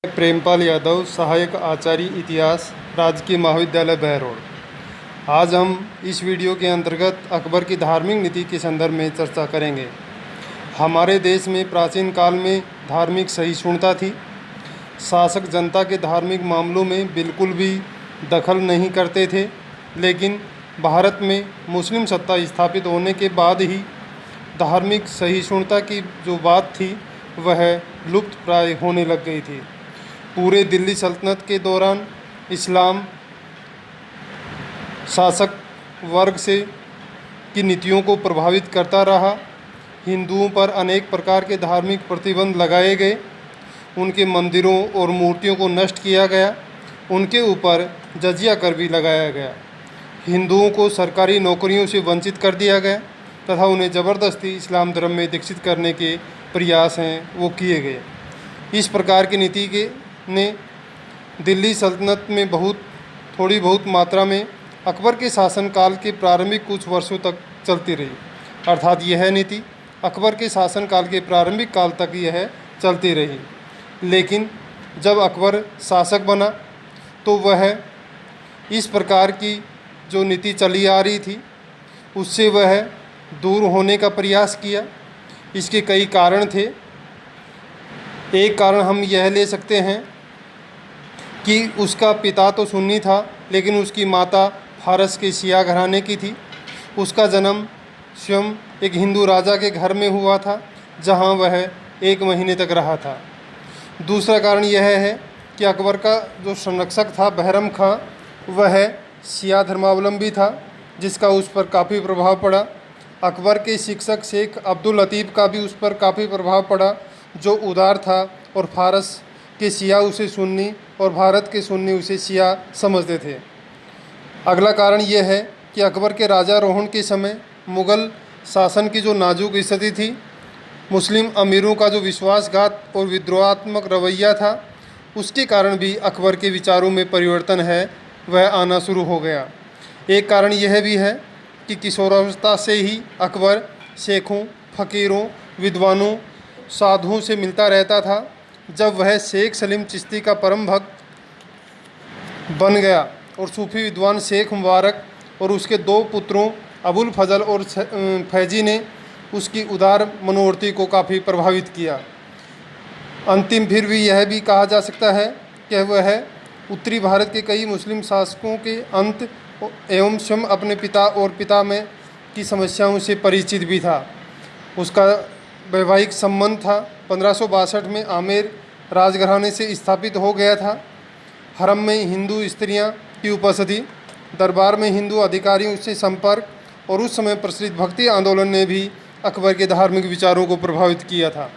प्रेमपाल यादव, सहायक आचार्य इतिहास, राजकीय महाविद्यालय बहरोड। आज हम इस वीडियो के अंतर्गत अकबर की धार्मिक नीति के संदर्भ में चर्चा करेंगे। हमारे देश में प्राचीन काल में धार्मिक सहिष्णुता थी। शासक जनता के धार्मिक मामलों में बिल्कुल भी दखल नहीं करते थे, लेकिन भारत में मुस्लिम सत्ता स्थापित होने के बाद ही धार्मिक सहिष्णुता की जो बात थी वह लुप्त प्राय होने लग गई थी। पूरे दिल्ली सल्तनत के दौरान इस्लाम शासक वर्ग से की नीतियों को प्रभावित करता रहा। हिंदुओं पर अनेक प्रकार के धार्मिक प्रतिबंध लगाए गए, उनके मंदिरों और मूर्तियों को नष्ट किया गया, उनके ऊपर जजिया कर भी लगाया गया। हिंदुओं को सरकारी नौकरियों से वंचित कर दिया गया तथा उन्हें ज़बरदस्ती इस्लाम धर्म में दीक्षित करने के प्रयास हैं वो किए गए। इस प्रकार की नीति के ने दिल्ली सल्तनत में थोड़ी बहुत मात्रा में अकबर के शासनकाल के प्रारंभिक कुछ वर्षों तक चलती रही। अर्थात यह नीति अकबर के शासनकाल के प्रारंभिक काल तक यह चलती रही। लेकिन जब अकबर शासक बना तो वह इस प्रकार की जो नीति चली आ रही थी उससे वह दूर होने का प्रयास किया। इसके कई कारण थे। एक कारण हम यह ले सकते हैं कि उसका पिता तो सुन्नी था, लेकिन उसकी माता फारस के शिया घराने की थी। उसका जन्म स्वयं एक हिंदू राजा के घर में हुआ था, जहां वह 1 महीने तक रहा था। दूसरा कारण यह है कि अकबर का जो संरक्षक था बहरम खां, वह शिया धर्मावलंबी था, जिसका उस पर काफ़ी प्रभाव पड़ा। अकबर के शिक्षक शेख अब्दुल लतीफ़ का भी उस पर काफ़ी प्रभाव पड़ा, जो उदार था, और फारस के शिया उसे सुन्नी और भारत के सुन्नी उसे शिया समझते थे। अगला कारण यह है कि अकबर के राजारोहण के समय मुग़ल शासन की जो नाजुक स्थिति थी, मुस्लिम अमीरों का जो विश्वासघात और विद्रोहात्मक रवैया था, उसके कारण भी अकबर के विचारों में परिवर्तन है वह आना शुरू हो गया। एक कारण यह भी है कि किशोरावस्था से ही अकबर शेखों, फ़कीरों, विद्वानों, साधुओं से मिलता रहता था। जब वह शेख सलीम चिश्ती का परम भक्त बन गया और सूफी विद्वान शेख मुबारक और उसके 2 पुत्रों अबुल फजल और फैजी ने उसकी उदार मनोवृत्ति को काफ़ी प्रभावित किया। अंतिम फिर भी यह भी कहा जा सकता है कि वह उत्तरी भारत के कई मुस्लिम शासकों के अंत एवं स्वयं अपने पिता और पिता में की समस्याओं से परिचित भी था। उसका वैवाहिक संबंध था 1562 में आमेर राजघराने से स्थापित हो गया था। हरम में हिंदू स्त्रियां की उपस्थिति, दरबार में हिंदू अधिकारियों से संपर्क और उस समय प्रचलित भक्ति आंदोलन ने भी अकबर के धार्मिक विचारों को प्रभावित किया था।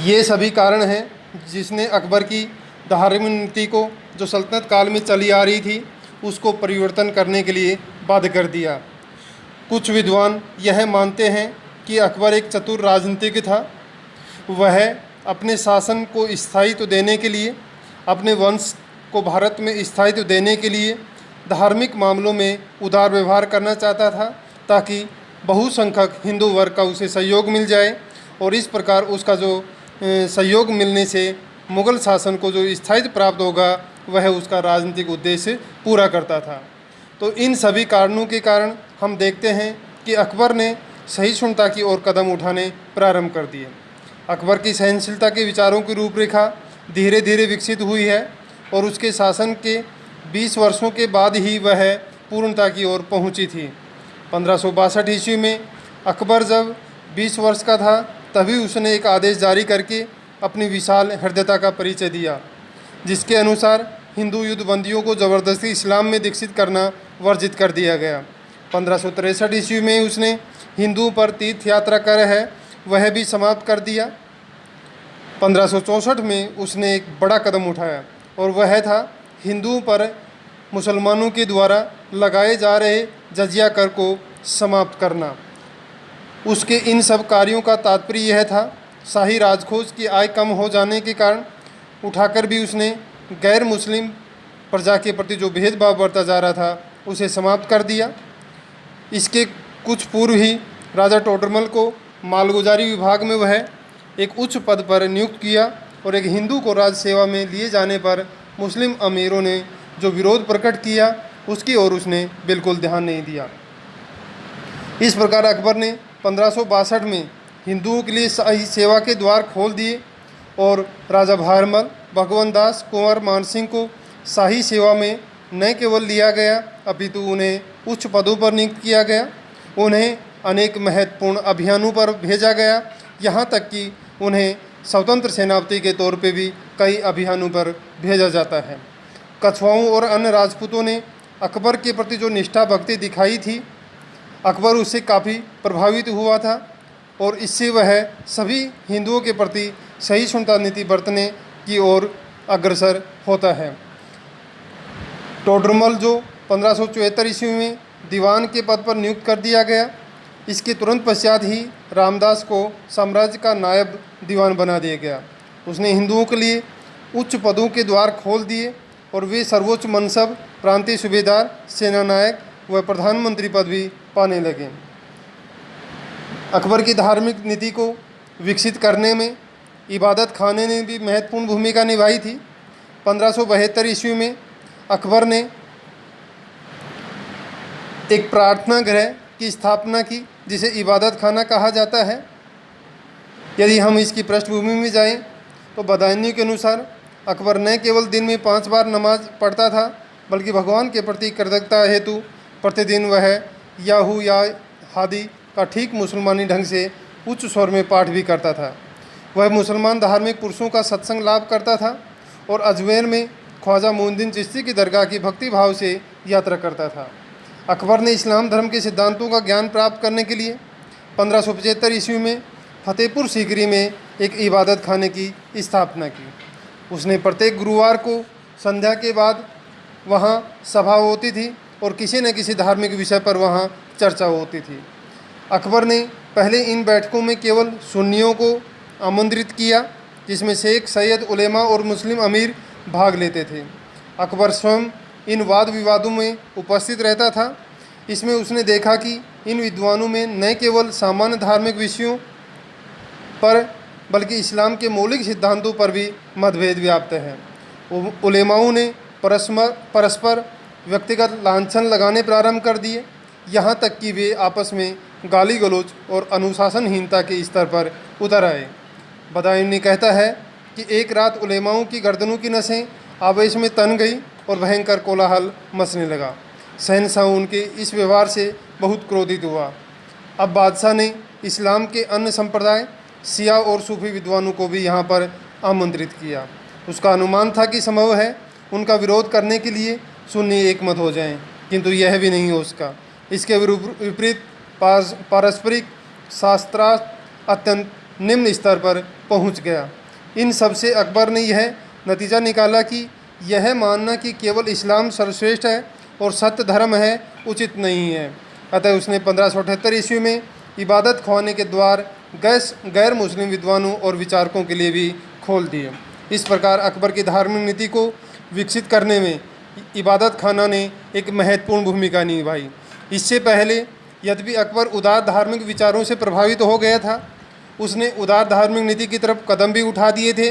ये सभी कारण हैं जिसने अकबर की धार्मिक नीति को जो सल्तनत काल में चली आ रही थी उसको परिवर्तन करने के लिए बाध्य कर दिया। कुछ विद्वान यह मानते हैं कि अकबर एक चतुर राजनीतिज्ञ था। वह अपने शासन को स्थायित्व देने के लिए, अपने वंश को भारत में स्थायित्व देने के लिए धार्मिक मामलों में उदार व्यवहार करना चाहता था, ताकि बहुसंख्यक हिंदू वर्ग का उसे सहयोग मिल जाए, और इस प्रकार उसका जो सहयोग मिलने से मुग़ल शासन को जो स्थायित्व प्राप्त होगा वह उसका राजनीतिक उद्देश्य पूरा करता था। तो इन सभी कारणों के कारण हम देखते हैं कि अकबर ने सहिष्णुता की ओर कदम उठाने प्रारंभ कर दिए। अकबर की सहनशीलता के विचारों की रूपरेखा धीरे धीरे विकसित हुई है और उसके शासन के 20 वर्षों के बाद ही वह पूर्णता की ओर पहुंची थी। 1562 ईस्वी में अकबर जब 20 वर्ष का था तभी उसने एक आदेश जारी करके अपनी विशाल हृदयता का परिचय दिया, जिसके अनुसार हिंदू युद्धबंदियों को ज़बरदस्ती इस्लाम में दीक्षित करना वर्जित कर दिया गया। 1563 ईस्वी में उसने हिंदुओं पर तीर्थ यात्रा कर है वह भी समाप्त कर दिया। 1564 में उसने एक बड़ा कदम उठाया और वह था हिंदुओं पर मुसलमानों के द्वारा लगाए जा रहे जजिया कर को समाप्त करना। उसके इन सब कार्यों का तात्पर्य यह था, शाही राजकोष की आय कम हो जाने के कारण उठाकर भी उसने गैर मुस्लिम प्रजा के प्रति जो भेदभाव बढ़ता जा रहा था उसे समाप्त कर दिया। इसके कुछ पूर्व ही राजा टोडरमल को मालगुजारी विभाग में वह एक उच्च पद पर नियुक्त किया और एक हिंदू को राज सेवा में लिए जाने पर मुस्लिम अमीरों ने जो विरोध प्रकट किया उसकी ओर उसने बिल्कुल ध्यान नहीं दिया। इस प्रकार अकबर ने 1562 में हिंदुओं के लिए शाही सेवा के द्वार खोल दिए और राजा भारमल, भगवंत दास, कुंवर मान सिंह को शाही सेवा में न केवल लिया गया अपितु उन्हें उच्च पदों पर नियुक्त किया गया। उन्हें अनेक महत्वपूर्ण अभियानों पर भेजा गया, यहाँ तक कि उन्हें स्वतंत्र सेनापति के तौर पे भी कई अभियानों पर भेजा जाता है। कछवाओं और अन्य राजपूतों ने अकबर के प्रति जो निष्ठा भक्ति दिखाई थी, अकबर उससे काफ़ी प्रभावित हुआ था और इससे वह सभी हिंदुओं के प्रति सहिष्णुता नीति बरतने की ओर अग्रसर होता है। टोडरमल जो 1574 ईस्वी में दीवान के पद पर नियुक्त कर दिया गया, इसके तुरंत पश्चात ही रामदास को साम्राज्य का नायब दीवान बना दिया गया। उसने हिंदुओं के लिए उच्च पदों के द्वार खोल दिए और वे सर्वोच्च मनसब, प्रांतीय सूबेदार, सेनानायक व प्रधानमंत्री पद भी पाने लगे। अकबर की धार्मिक नीति को विकसित करने में इबादत खाने ने भी महत्वपूर्ण भूमिका निभाई थी। 1572 ईस्वी में अकबर ने एक प्रार्थना गृह की स्थापना की जिसे इबादत खाना कहा जाता है। यदि हम इसकी पृष्ठभूमि में जाएं तो बदायूं के अनुसार अकबर न केवल दिन में 5 बार नमाज पढ़ता था बल्कि भगवान के प्रति कृतज्ञता हेतु प्रतिदिन वह याहू या हादी का ठीक मुसलमानी ढंग से उच्च स्वर में पाठ भी करता था। वह मुसलमान धार्मिक पुरुषों का सत्संग लाभ करता था और अजमेर में ख्वाजा मोइनुद्दीन चिश्ती की दरगाह की भक्ति भाव से यात्रा करता था। अकबर ने इस्लाम धर्म के सिद्धांतों का ज्ञान प्राप्त करने के लिए 1575 ईस्वी में फतेहपुर सीकरी में एक इबादत खाने की स्थापना की। उसने प्रत्येक गुरुवार को संध्या के बाद वहाँ सभा होती थी और किसी न किसी धार्मिक विषय पर वहाँ चर्चा होती थी। अकबर ने पहले इन बैठकों में केवल सुन्नियों को आमंत्रित किया, जिसमें शेख, सैयद, उलेमा और मुस्लिम अमीर भाग लेते थे। अकबर स्वयं इन वाद विवादों में उपस्थित रहता था। इसमें उसने देखा कि इन विद्वानों में न केवल सामान्य धार्मिक विषयों पर बल्कि इस्लाम के मौलिक सिद्धांतों पर भी मतभेद व्याप्त है। उलेमाओं ने परस्पर व्यक्तिगत लांछन लगाने प्रारंभ कर दिए, यहाँ तक कि वे आपस में गाली गलौज और अनुशासनहीनता के स्तर पर उतर आए। बदायूं कहता है कि एक रात उलेमाओं की गर्दनों की नसें आवेश में तन गई और भयंकर कोलाहल मचने लगा। शहंशाह उनके इस व्यवहार से बहुत क्रोधित हुआ। अब बादशाह ने इस्लाम के अन्य संप्रदाय, शिया और सूफी विद्वानों को भी यहाँ पर आमंत्रित किया। उसका अनुमान था कि संभव है उनका विरोध करने के लिए सुन्नी एकमत हो जाएं, किंतु यह भी नहीं हो सका। इसके विपरीत पारस्परिक शास्त्रार्थ अत्यंत निम्न स्तर पर पहुंच गया। इन सब से अकबर ने यह नतीजा निकाला कि यह मानना कि केवल इस्लाम सर्वश्रेष्ठ है और सत्य धर्म है उचित नहीं है। अतः उसने 1578 ईस्वी में इबादत खाने के द्वार गैर मुस्लिम विद्वानों और विचारकों के लिए भी खोल दिए। इस प्रकार अकबर की धार्मिक नीति को विकसित करने में इबादत खाना ने एक महत्वपूर्ण भूमिका निभाई। इससे पहले यद्यपि अकबर उदार धार्मिक विचारों से प्रभावित हो गया था, उसने उदार धार्मिक नीति की तरफ कदम भी उठा दिए थे,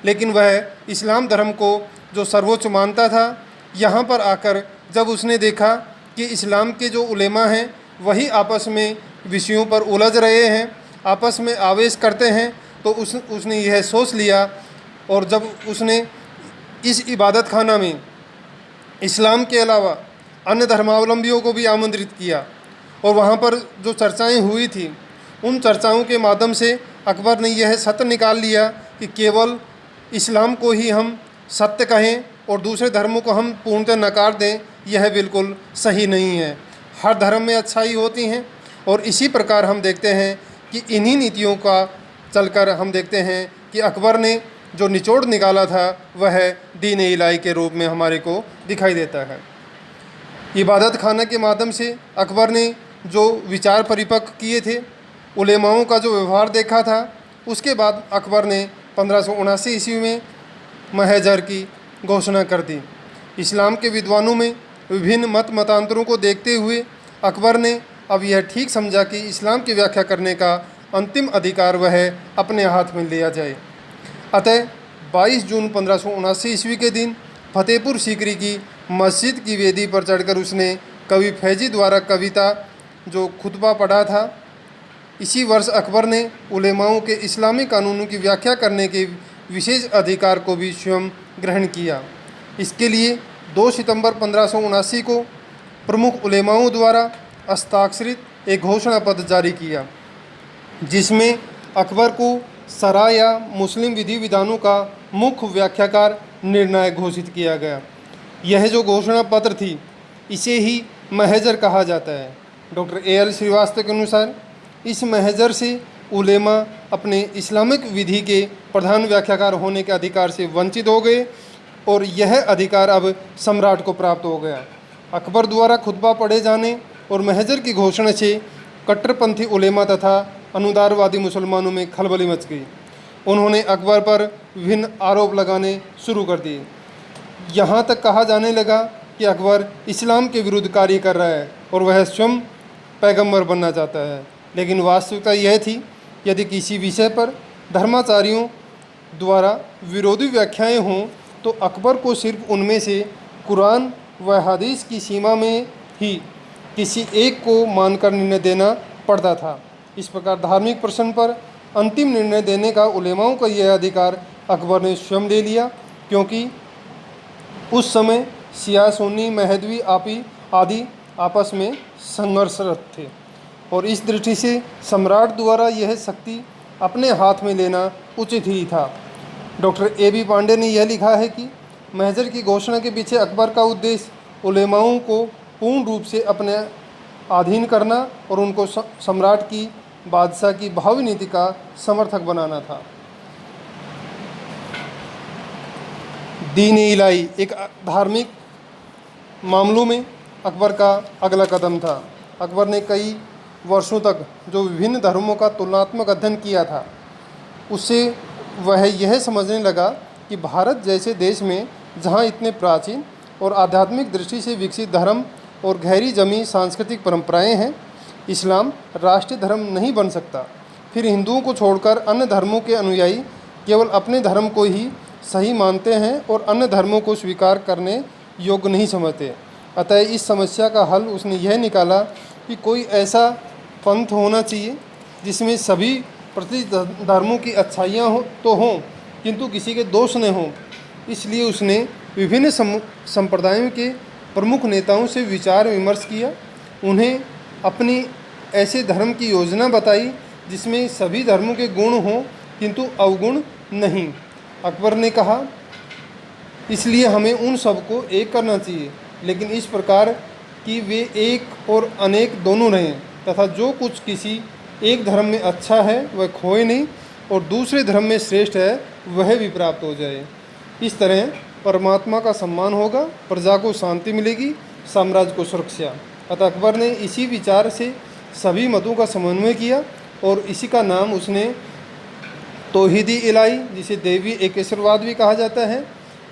लेकिन वह इस्लाम धर्म को जो सर्वोच्च मानता था, यहाँ पर आकर जब उसने देखा कि इस्लाम के जो उलेमा हैं वही आपस में विषयों पर उलझ रहे हैं, आपस में आवेश करते हैं, तो उसने यह सोच लिया। और जब उसने इस इबादत खाना में इस्लाम के अलावा अन्य धर्मावलंबियों को भी आमंत्रित किया और वहाँ पर जो चर्चाएं हुई थी, उन चर्चाओं के माध्यम से अकबर ने यह सत्य निकाल लिया कि केवल इस्लाम को ही हम सत्य कहें और दूसरे धर्मों को हम पूर्णतः नकार दें, यह बिल्कुल सही नहीं है। हर धर्म में अच्छाई होती हैं और इसी प्रकार हम देखते हैं कि इन्हीं नीतियों का चलकर हम देखते हैं कि अकबर ने जो निचोड़ निकाला था वह दीन इलाही के रूप में हमारे को दिखाई देता है। इबादत खाना के माध्यम से अकबर ने जो विचार परिपक्व किए थे, उलेमाओं का जो व्यवहार देखा था, उसके बाद अकबर ने 1579 ईस्वी में महजर की घोषणा कर दी। इस्लाम के विद्वानों में विभिन्न मतांतरों को देखते हुए अकबर ने अब यह ठीक समझा कि इस्लाम की व्याख्या करने का अंतिम अधिकार वह अपने हाथ में लिया जाए। अतः 22 जून 1579 ईस्वी के दिन फतेहपुर सीकरी की मस्जिद की वेदी पर चढ़कर उसने कवि फैजी द्वारा कविता जो खुतबा पढ़ा था। इसी वर्ष अकबर ने उलेमाओं के इस्लामी कानूनों की व्याख्या करने के विशेष अधिकार को भी स्वयं ग्रहण किया। इसके लिए 2 सितंबर 1579 को प्रमुख उलेमाओं द्वारा हस्ताक्षरित एक घोषणा पत्र जारी किया, जिसमें अकबर को शरा या मुस्लिम विधि विधानों का मुख्य व्याख्याकार निर्णायक घोषित किया गया। यह जो घोषणा पत्र थी इसे ही महजर कहा जाता है। Doctor A.L. श्रीवास्तव के अनुसार इस महजर से उलेमा अपने इस्लामिक विधि के प्रधान व्याख्याकार होने के अधिकार से वंचित हो गए और यह अधिकार अब सम्राट को प्राप्त हो गया। अकबर द्वारा खुतबा पढ़े जाने और महजर की घोषणा से कट्टरपंथी उलेमा तथा अनुदारवादी मुसलमानों में खलबली मच गई। उन्होंने अकबर पर विभिन्न आरोप लगाने शुरू कर दिए। यहाँ तक कहा जाने लगा कि अकबर इस्लाम के विरुद्ध कार्य कर रहा है और वह स्वयं पैगंबर बनना चाहता है। लेकिन वास्तविकता यह थी, यदि किसी विषय पर धर्माचार्यों द्वारा विरोधी व्याख्याएं हों तो अकबर को सिर्फ उनमें से कुरान व हदीस की सीमा में ही किसी एक को मानकर निर्णय देना पड़ता था। इस प्रकार धार्मिक प्रश्न पर अंतिम निर्णय देने का उलेमाओं का यह अधिकार अकबर ने स्वयं ले लिया, क्योंकि उस समय शिया सुन्नी महदवी आपी आदि आपस में संघर्षरत थे और इस दृष्टि से सम्राट द्वारा यह शक्ति अपने हाथ में लेना उचित ही था। Doctor A.B. पांडे ने यह लिखा है कि महजर की घोषणा के पीछे अकबर का उद्देश्य उलेमाओं को पूर्ण रूप से अपने अधीन करना और उनको सम्राट की बादशाह की भावी नीति का समर्थक बनाना था। दीन-ए इलाही एक धार्मिक मामलों में अकबर का अगला कदम था। अकबर ने कई वर्षों तक जो विभिन्न धर्मों का तुलनात्मक अध्ययन किया था, उससे वह यह समझने लगा कि भारत जैसे देश में जहाँ इतने प्राचीन और आध्यात्मिक दृष्टि से विकसित धर्म और गहरी जमी सांस्कृतिक परंपराएं हैं, इस्लाम राष्ट्रीय धर्म नहीं बन सकता। फिर हिंदुओं को छोड़कर अन्य धर्मों के अनुयायी केवल अपने धर्म को ही सही मानते हैं और अन्य धर्मों को स्वीकार करने योग्य नहीं समझते। अतः इस समस्या का हल उसने यह निकाला कि कोई ऐसा पंथ होना चाहिए जिसमें सभी प्रति धर्मों की अच्छाइयाँ तो हों, किंतु किसी के दोष न हों। इसलिए उसने विभिन्न संप्रदायों के प्रमुख नेताओं से विचार विमर्श किया, उन्हें अपनी ऐसे धर्म की योजना बताई जिसमें सभी धर्मों के गुण हों किंतु अवगुण नहीं। अकबर ने कहा, इसलिए हमें उन सबको एक करना चाहिए, लेकिन इस प्रकार कि वे एक और अनेक दोनों रहें, तथा जो कुछ किसी एक धर्म में अच्छा है वह खोए नहीं और दूसरे धर्म में श्रेष्ठ है वह भी प्राप्त हो जाए। इस तरह परमात्मा का सम्मान होगा, प्रजा को शांति मिलेगी, साम्राज्य को सुरक्षा। अतः अकबर ने इसी विचार से सभी मतों का समन्वय किया और इसी का नाम उसने तौहीद-ए-इलाही, जिसे देवी एकेश्वरवाद भी कहा जाता है,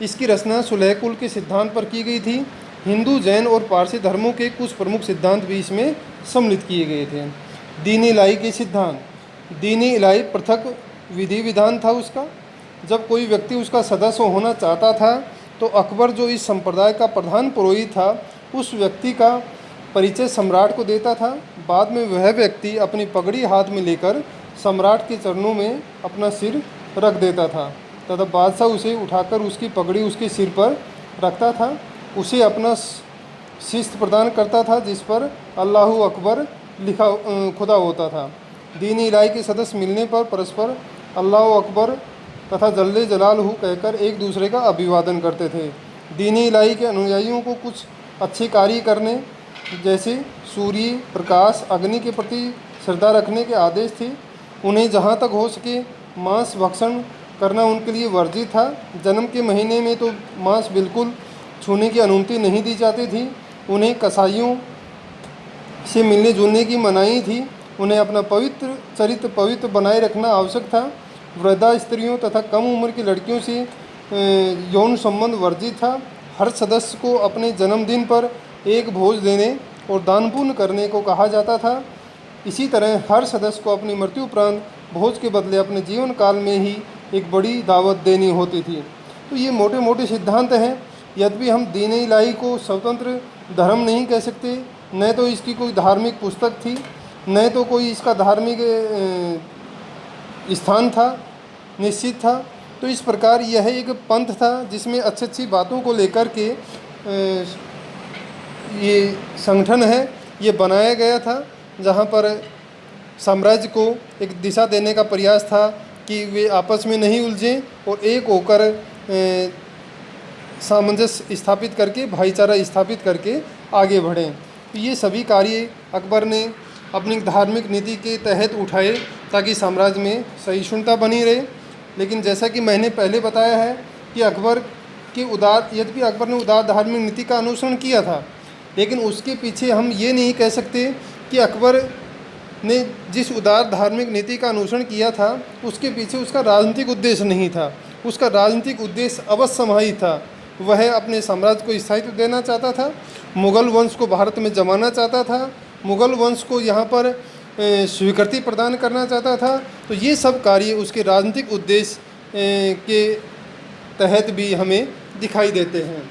इसकी रचना सुलह कुल के सिद्धांत पर की गई थी। हिंदू, जैन और पारसी धर्मों के कुछ प्रमुख सिद्धांत भी इसमें सम्मिलित किए गए थे। दीन-ए-इलाही के सिद्धांत। दीन-ए-इलाही पृथक विधि विधान था उसका। जब कोई व्यक्ति उसका सदस्य होना चाहता था तो अकबर, जो इस संप्रदाय का प्रधान पुरोहित था, उस व्यक्ति का परिचय सम्राट को देता था। बाद में वह व्यक्ति अपनी पगड़ी हाथ में लेकर सम्राट के चरणों में अपना सिर रख देता था तथा बादशाह उसे उठाकर उसकी पगड़ी उसके सिर पर रखता था, उसे अपना शिस्त प्रदान करता था जिस पर अल्लाहु अकबर लिखा खुदा होता था। दीन-ए-इलाही के सदस्य मिलने पर परस्पर अल्लाहु अकबर तथा जल्ले जलालहू कहकर एक दूसरे का अभिवादन करते थे। दीन-ए-इलाही के अनुयायियों को कुछ अच्छे कार्य करने, जैसे सूर्य प्रकाश, अग्नि के प्रति श्रद्धा रखने के आदेश थे। उन्हें जहाँ तक हो सके मांस भक्षण करना उनके लिए वर्जित था। जन्म के महीने में तो मांस बिल्कुल छूने की अनुमति नहीं दी जाती थी। उन्हें कसाईयों से मिलने जुलने की मनाही थी। उन्हें अपना पवित्र चरित्र पवित्र बनाए रखना आवश्यक था। वृद्धा स्त्रियों तथा कम उम्र की लड़कियों से यौन संबंध वर्जित था। हर सदस्य को अपने जन्मदिन पर एक भोज देने और दान पुण्य करने को कहा जाता था। इसी तरह हर सदस्य को अपनी मृत्यु उपरांत भोज के बदले अपने जीवन काल में ही एक बड़ी दावत देनी होती थी। तो ये मोटे मोटे सिद्धांत हैं। यद्यपि हम दीन इलाही को स्वतंत्र धर्म नहीं कह सकते, न तो इसकी कोई धार्मिक पुस्तक थी, न तो कोई इसका धार्मिक स्थान था, निश्चित था। तो इस प्रकार यह एक पंथ था जिसमें अच्छी अच्छी बातों को लेकर के ये संगठन है ये बनाया गया था, जहाँ पर साम्राज्य को एक दिशा देने का प्रयास था कि वे आपस में नहीं उलझें और एक होकर सामंजस्य स्थापित करके, भाईचारा स्थापित करके आगे बढ़ें। तो ये सभी कार्य अकबर ने अपनी धार्मिक नीति के तहत उठाए ताकि साम्राज्य में सहिष्णुता बनी रहे। लेकिन जैसा कि मैंने पहले बताया है कि यद्यपि अकबर ने उदार धार्मिक नीति का अनुसरण किया था, लेकिन उसके पीछे हम ये नहीं कह सकते कि अकबर ने जिस उदार धार्मिक नीति का अनुसरण किया था उसके पीछे उसका राजनीतिक उद्देश्य नहीं था। उसका राजनीतिक उद्देश्य अवश्यमयी था। वह अपने साम्राज्य को स्थायित्व देना चाहता था, मुग़ल वंश को भारत में जमाना चाहता था, मुग़ल वंश को यहाँ पर स्वीकृति प्रदान करना चाहता था। तो ये सब कार्य उसके राजनीतिक उद्देश्य के तहत भी हमें दिखाई देते हैं।